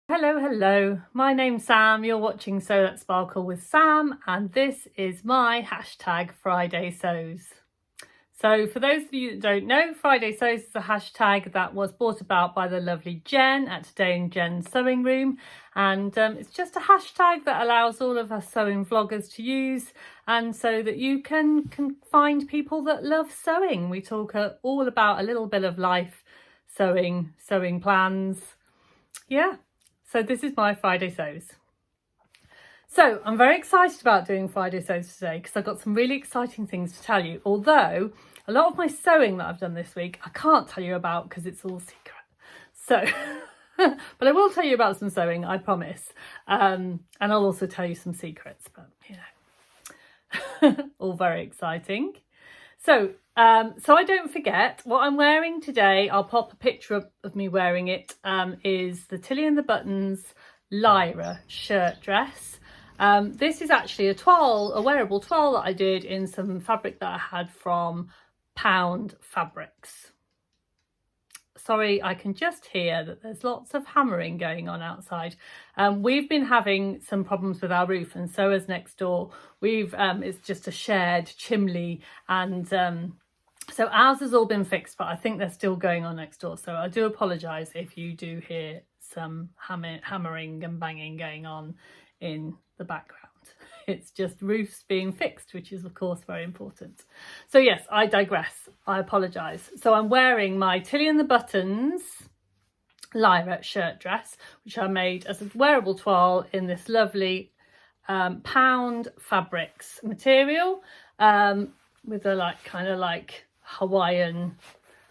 Hello, my name's Sam, you're watching Sew That Sparkle with Sam, and this is my hashtag Friday Sews. So for those of you that don't know, Friday Sews is a hashtag that was brought about by the lovely Jen at Today in Jen's Sewing Room, and it's just a hashtag that allows all of us sewing vloggers to use, and so that you can find people that love sewing. We talk all about a little bit of life, sewing plans, yeah. So this is my Friday Sews. So I'm very excited about doing Friday Sews today because I've got some really exciting things to tell you. Although a lot of my sewing that I've done this week, I can't tell you about because it's all secret. So, but I will tell you about some sewing, I promise. And I'll also tell you some secrets, but you know, all very exciting. So I don't forget what I'm wearing today. I'll pop a picture of me wearing it. Is the Tilly and the Buttons Lyra shirt dress. This is actually a wearable toile that I did in some fabric that I had from Pound Fabrics. Sorry, I can just hear that there's lots of hammering going on outside. We've been having some problems with our roof, and so as next door. It's just a shared chimney, and so ours has all been fixed, but I think they're still going on next door. So I do apologise if you do hear some hammering and banging going on in the background. It's just roofs being fixed, which is of course very important. So yes, I digress. I apologise. So I'm wearing my Tilly and the Buttons Lyra shirt dress, which I made as a wearable toile in this lovely Pound Fabrics material, with a kind of Hawaiian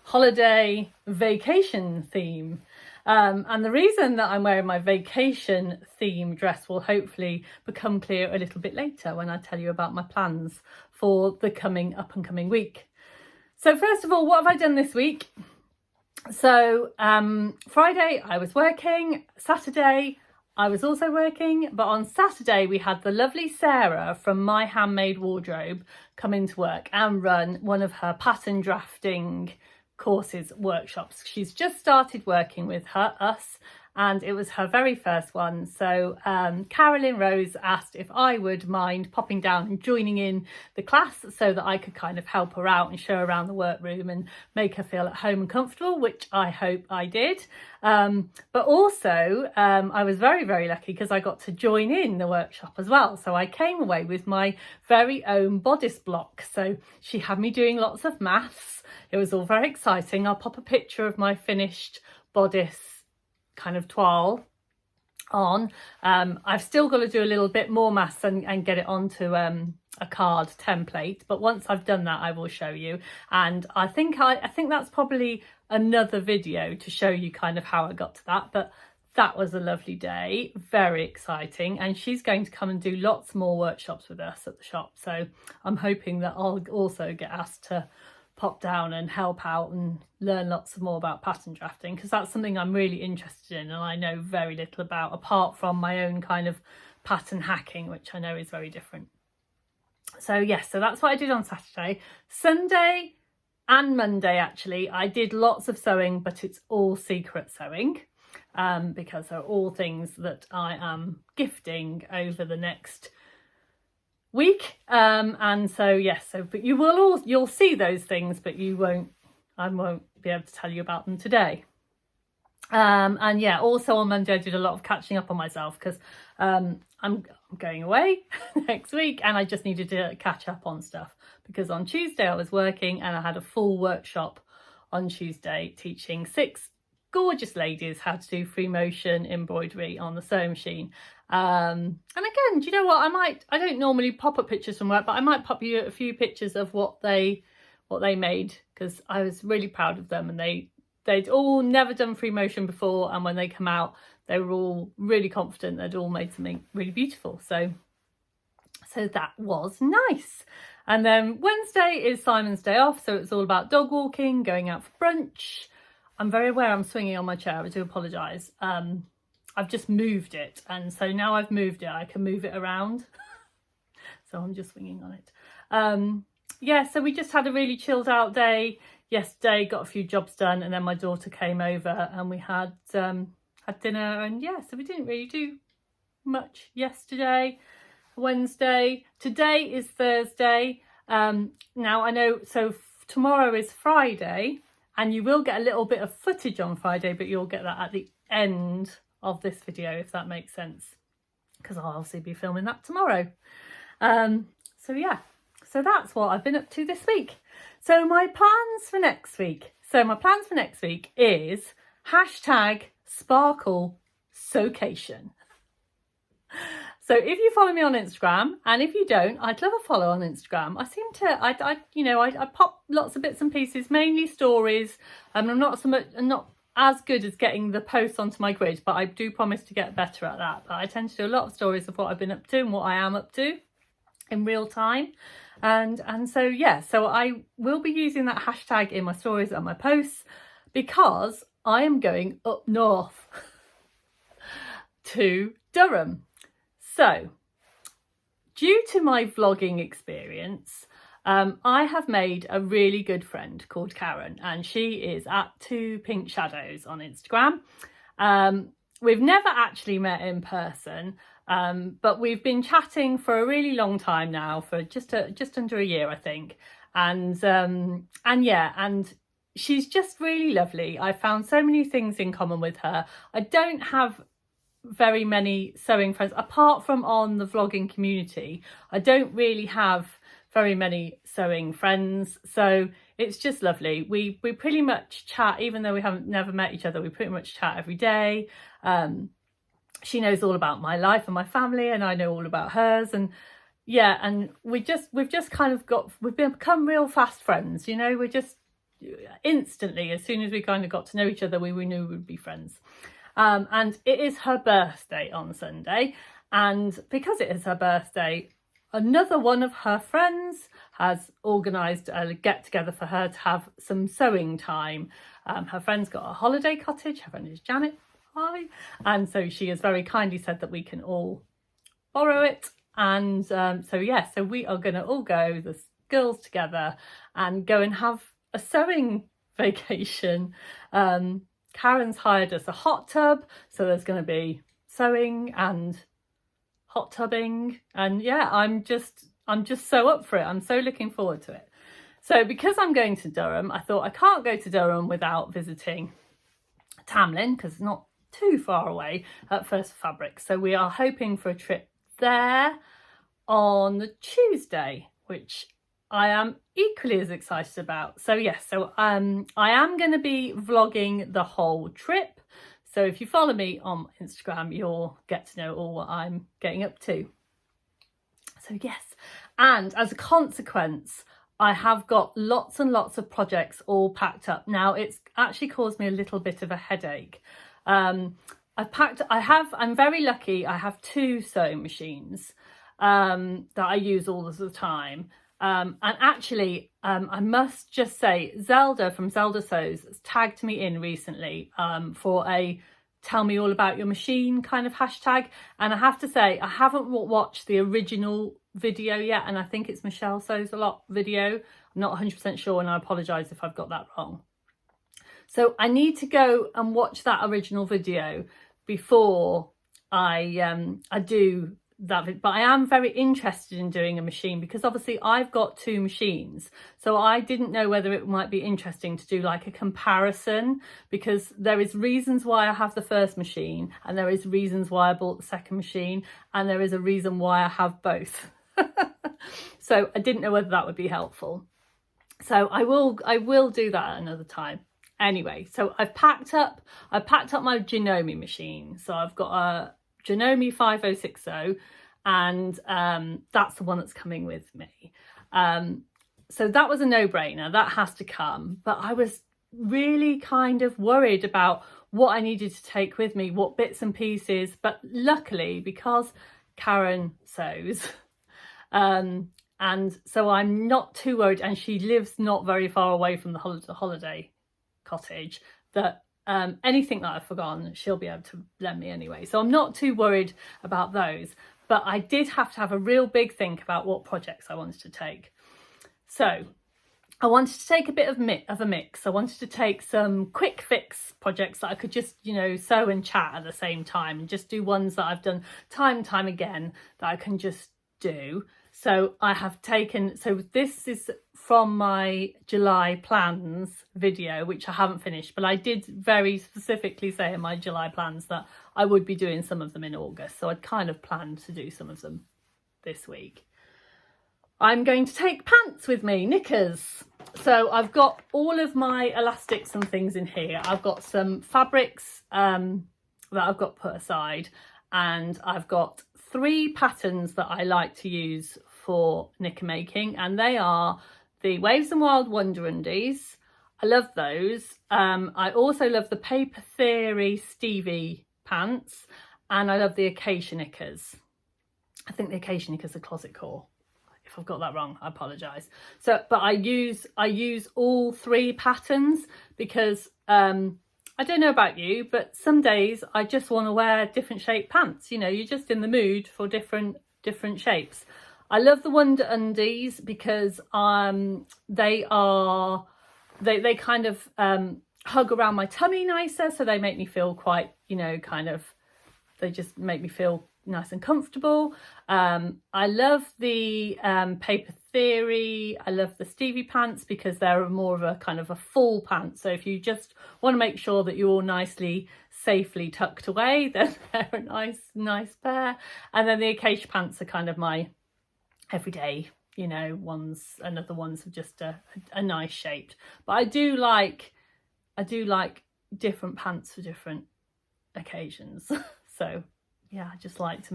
holiday vacation theme. And the reason that I'm wearing my vacation theme dress will hopefully become clear a little bit later when I tell you about my plans for the up and coming week. So first of all, what have I done this week? So Friday I was working, Saturday I was also working, but on Saturday we had the lovely Sarah from My Handmade Wardrobe come into work and run one of her pattern drafting courses, workshops. She's just started working with us, and it was her very first one. So Carolyn Rose asked if I would mind popping down and joining in the class so that I could kind of help her out and show her around the workroom and make her feel at home and comfortable, which I hope I did. But also I was very, very lucky because I got to join in the workshop as well. So I came away with my very own bodice block. So she had me doing lots of maths. It was all very exciting. I'll pop a picture of my finished bodice kind of toile on. I've still got to do a little bit more maths and get it onto a card template, but once I've done that I will show you, and I think that's probably another video to show you kind of how I got to that. But that was a lovely day, very exciting, and she's going to come and do lots more workshops with us at the shop, so I'm hoping that I'll also get asked to pop down and help out and learn lots more about pattern drafting, because that's something I'm really interested in and I know very little about, apart from my own kind of pattern hacking, which I know is very different. So yes, so that's what I did on Saturday. Sunday and Monday actually I did lots of sewing, but it's all secret sewing, because they're all things that I am gifting over the next week, and so yes, but you'll see those things, but I won't be able to tell you about them today. And yeah, also on Monday I did a lot of catching up on myself because I'm going away next week and I just needed to catch up on stuff, because on Tuesday I was working and I had a full workshop on Tuesday teaching 6 gorgeous ladies how to do free motion embroidery on the sewing machine. And again, do you know what, I don't normally pop up pictures from work, but I might pop you a few pictures of what they made, because I was really proud of them, and they'd all never done free motion before, and when they come out they were all really confident. They'd all made something really beautiful, so that was nice. And then Wednesday is Simon's day off, so it's all about dog walking, going out for brunch. I'm very aware I'm swinging on my chair, I do apologise. I've just moved it, and so now I've moved it I can move it around. So I'm just swinging on it. Yeah, so we just had a really chilled out day yesterday, got a few jobs done, and then my daughter came over and we had had dinner, and yeah, so we didn't really do much yesterday. Wednesday. Today is Thursday. Now I know, so tomorrow is Friday, and you will get a little bit of footage on Friday, but you'll get that at the end of this video, if that makes sense, because I'll obviously be filming that tomorrow. So yeah, so that's what I've been up to this week. So my plans for next week. Is #Sparkle Sewcation. So if you follow me on Instagram, and if you don't, I'd love a follow on Instagram. I seem to, I pop lots of bits and pieces, mainly stories. I'm not as good as getting the posts onto my grid, but I do promise to get better at that. But I tend to do a lot of stories of what I've been up to and what I am up to in real time. And so yeah, so I will be using that hashtag in my stories and my posts, because I am going up north to Durham. So, due to my vlogging experience, I have made a really good friend called Karen, and she is at 2 Pink Shadows on Instagram. We've never actually met in person, but we've been chatting for a really long time now, for just under a year, I think. And yeah, and she's just really lovely. I found so many things in common with her. I don't have very many sewing friends apart from on the vlogging community. I don't really have very many sewing friends, so it's just lovely. We pretty much chat, even though we haven't never met each other. We pretty much chat every day. She knows all about my life and my family, and I know all about hers. And yeah, and we've just kind of we've become real fast friends, you know. We're just instantly, as soon as we kind of got to know each other, we knew we'd be friends. And it is her birthday on Sunday, and because it is her birthday, another one of her friends has organised a get together for her to have some sewing time. Her friend's got a holiday cottage. Her friend is Janet. Hi. And so she has very kindly said that we can all borrow it. And so yeah, so we are going to all go, the girls together, and go and have a sewing vacation. Karen's hired us a hot tub, so there's going to be sewing and hot tubbing, and yeah, I'm just so up for it. I'm so looking forward to it. So because I'm going to Durham, I thought I can't go to Durham without visiting Tamlin, because it's not too far away at First Fabric. So we are hoping for a trip there on the Tuesday, which I am equally as excited about. So yes, so I am going to be vlogging the whole trip. So if you follow me on Instagram, you'll get to know all what I'm getting up to. So yes, and as a consequence, I have got lots and lots of projects all packed up. Now it's actually caused me a little bit of a headache. I'm very lucky. I have 2 sewing machines that I use all the time. And actually, I must just say, Zelda from Zelda Sews tagged me in recently for a tell me all about your machine kind of hashtag. And I have to say, I haven't watched the original video yet, and I think it's Michelle Sews a Lot video. I'm not 100% sure, and I apologise if I've got that wrong. So I need to go and watch that original video before I do that. But I am very interested in doing a machine, because obviously I've got 2 machines, so I didn't know whether it might be interesting to do like a comparison, because there is reasons why I have the first machine, and there is reasons why I bought the second machine, and there is a reason why I have both. So I didn't know whether that would be helpful. So I will do that at another time. Anyway, so I've packed up my Janome machine. So I've got a Janome 5060, and that's the one that's coming with me. So that was a no-brainer. That has to come. But I was really kind of worried about what I needed to take with me, what bits and pieces. But luckily, because Karen sews, and so I'm not too worried, and she lives not very far away from the holiday cottage, that anything that I've forgotten, she'll be able to lend me anyway. So I'm not too worried about those. But I did have to have a real big think about what projects I wanted to take. So I wanted to take a bit of a mix. I wanted to take some quick fix projects that I could just, you know, sew and chat at the same time, and just do ones that I've done time and time again that I can just do. So I have taken, so this is from my July plans video, which I haven't finished, but I did very specifically say in my July plans that I would be doing some of them in August. So I'd kind of planned to do some of them this week. I'm going to take pants with me, knickers. So I've got all of my elastics and things in here. I've got some fabrics that I've got put aside, and I've got 3 patterns that I like to use for knicker making, and they are the Waves and Wild Wonder undies. I love those. I also love the Paper Theory Stevie pants, and I love the Acacia knickers. I think the Acacia knickers are closet core. If I've got that wrong, I apologise. So, but I use all 3 patterns because I don't know about you, but some days I just want to wear different shaped pants. You know, you're just in the mood for different shapes. I love the Wonder undies because they kind of hug around my tummy nicer, so they make me feel quite, you know, kind of, they just make me feel nice and comfortable. I love the Paper Theory. I love the Stevie pants because they're more of a kind of a full pant. So if you just want to make sure that you're all nicely, safely tucked away, then they're a nice pair. And then the Acacia pants are kind of my everyday, you know, ones, and other ones are just a nice shape. But I do like different pants for different occasions. So yeah, I just like to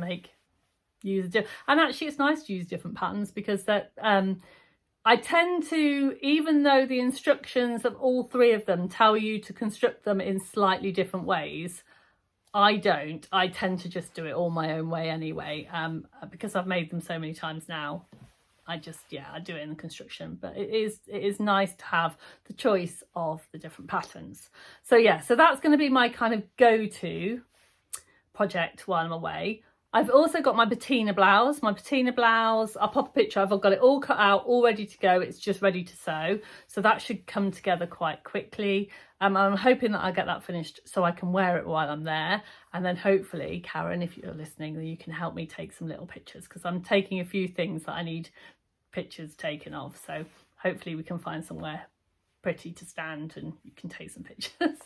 and actually it's nice to use different patterns because that I tend to, even though the instructions of all 3 of them tell you to construct them in slightly different ways, I tend to just do it all my own way anyway, because I've made them so many times now. I do it in the construction, but it is nice to have the choice of the different patterns. So yeah, so that's going to be my kind of go-to project while I'm away. I've also got my patina blouse. I'll pop a picture. I've got it all cut out, all ready to go. It's just ready to sew. So that should come together quite quickly. I'm hoping that I get that finished so I can wear it while I'm there. And then hopefully, Karen, if you're listening, then you can help me take some little pictures, because I'm taking a few things that I need pictures taken of. So hopefully we can find somewhere pretty to stand and you can take some pictures.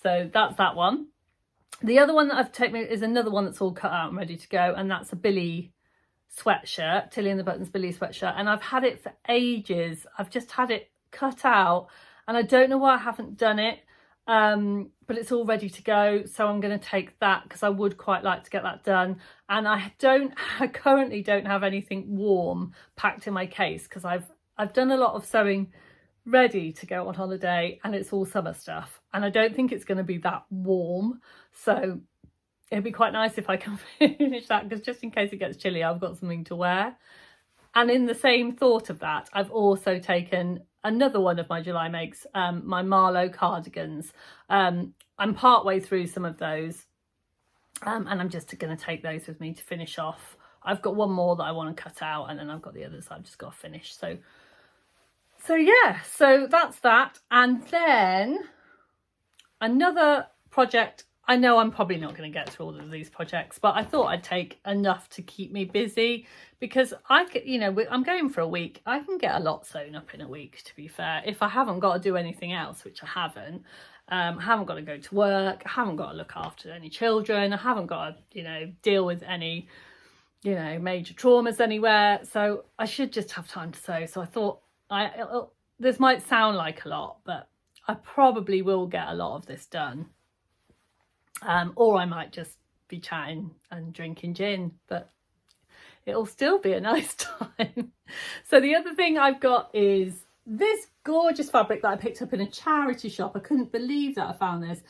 So that's that one. The other one that I've taken is another one that's all cut out and ready to go, and that's a Billy sweatshirt, Tilly and the Buttons Billy sweatshirt, and I've had it for ages. I've just had it cut out and I don't know why I haven't done it, but it's all ready to go, so I'm going to take that because I would quite like to get that done. And I currently don't have anything warm packed in my case because I've done a lot of sewing ready to go on holiday and it's all summer stuff, and I don't think it's going to be that warm, so it'd be quite nice if I can finish that, because just in case it gets chilly I've got something to wear. And in the same thought of that, I've also taken another one of my July makes, my Marlowe cardigans. I'm part way through some of those, and I'm just going to take those with me to finish off. I've got one more that I want to cut out, and then I've got the others I've just got to finish. So yeah, so that's that. And then another project, I know I'm probably not going to get through all of these projects, but I thought I'd take enough to keep me busy, because I could, you know, I'm going for a week. I can get a lot sewn up in a week, to be fair, if I haven't got to do anything else, which I haven't got to go to work, I haven't got to look after any children, I haven't got to, you know, deal with any, you know, major traumas anywhere. So I should just have time to sew. So I thought, this might sound like a lot, but I probably will get a lot of this done, or I might just be chatting and drinking gin, but it'll still be a nice time. So the other thing I've got is this gorgeous fabric that I picked up in a charity shop. I couldn't believe that I found this.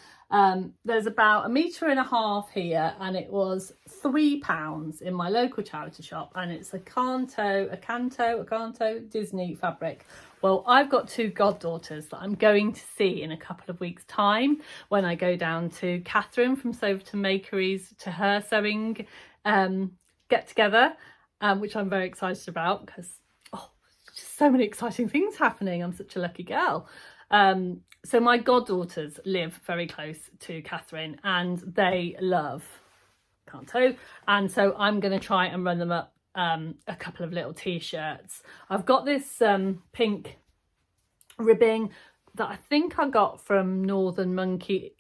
There's about 1.5 meters here, and it was £3 in my local charity shop, and it's a Canto Disney fabric. Well, I've got 2 goddaughters that I'm going to see in a couple of weeks' time when I go down to Catherine from Soverton Makeries to her sewing get together, which I'm very excited about, because so many exciting things happening. I'm such a lucky girl. So my goddaughters live very close to Catherine and they love canto, and so I'm going to try and run them up a couple of little t-shirts. I've got this pink ribbing that I think I got from Northern Monkey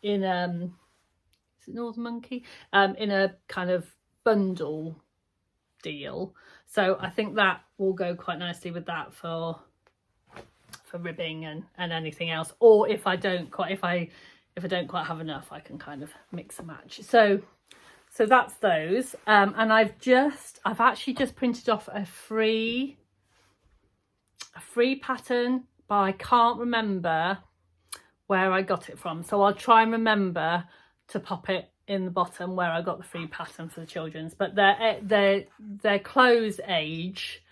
in is it Northern Monkey in a kind of bundle deal, so I think that will go quite nicely with that for ribbing and anything else, or if I don't quite have enough, I can kind of mix and match. So that's those, and I've actually just printed off a free pattern, but I can't remember where I got it from, so I'll try and remember to pop it in the bottom where I got the free pattern for the children's. But they're clothes age.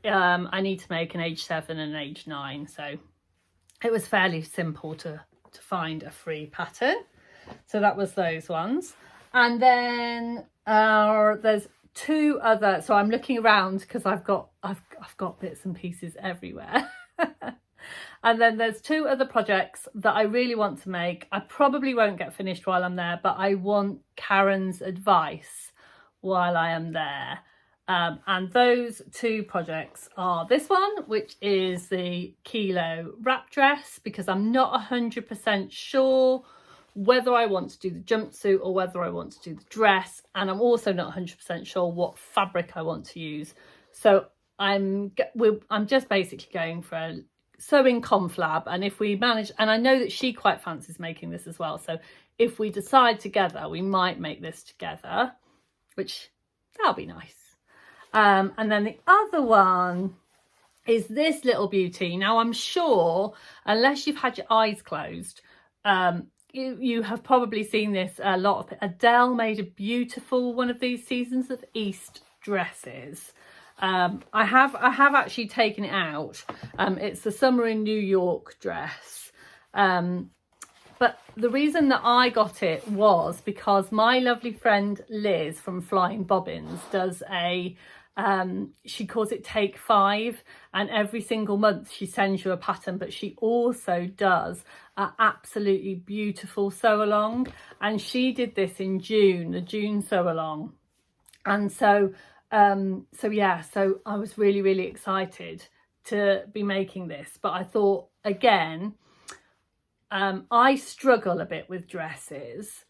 I need to make an age 7 and an age 9, so it was fairly simple to find a free pattern. So that was those ones. And then there's 2 other, so I'm looking around because I've got bits and pieces everywhere. And then there's 2 other projects that I really want to make. I probably won't get finished while I'm there, but I want Karen's advice while I am there. And those 2 projects are this one, which is the kilo wrap dress, because I'm not 100% sure whether I want to do the jumpsuit or whether I want to do the dress, and I'm also not 100% sure what fabric I want to use. So I'm just basically going for a sewing conflab, and if we manage, and I know that she quite fancies making this as well, so if we decide together we might make this together, which that'll be nice. And then the other one is this little beauty. Now I'm sure, unless you've had your eyes closed, you have probably seen this a lot. Adele made a beautiful one of these Seasons of East dresses. I have actually taken it out. It's the Summer in New York dress. But the reason that I got it was because my lovely friend Liz from Flying Bobbins does she calls it Take 5, and every single month she sends you a pattern, but she also does an absolutely beautiful sew along, and she did this in June, the June sew along. And so I was really excited to be making this, but I thought, again, I struggle a bit with dresses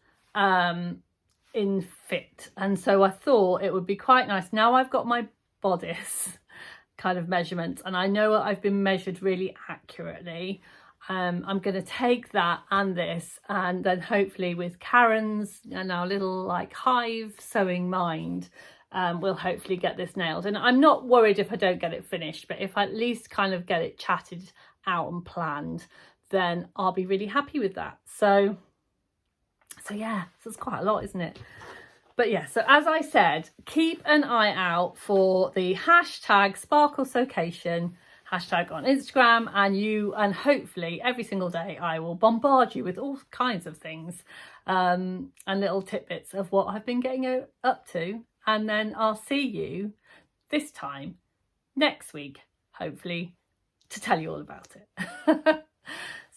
in fit, and so I thought it would be quite nice. Now I've got my bodice kind of measurements and I know I've been measured really accurately. I'm going to take that and this, and then hopefully with Karen's and our little like hive sewing mind, we'll hopefully get this nailed. And I'm not worried if I don't get it finished, but if I at least kind of get it chatted out and planned, then I'll be really happy with that. So yeah, so it's quite a lot, isn't it? But yeah, so as I said, keep an eye out for the hashtag Sparkle Sewcation hashtag on Instagram, and hopefully every single day I will bombard you with all kinds of things and little tidbits of what I've been getting up to. And then I'll see you this time next week, hopefully, to tell you all about it.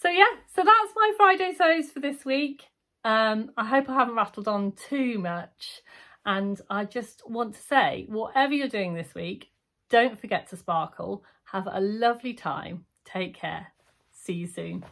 So yeah, so that's my Friday sews for this week. I hope I haven't rattled on too much, and I just want to say, whatever you're doing this week, don't forget to sparkle. Have a lovely time. Take care. See you soon.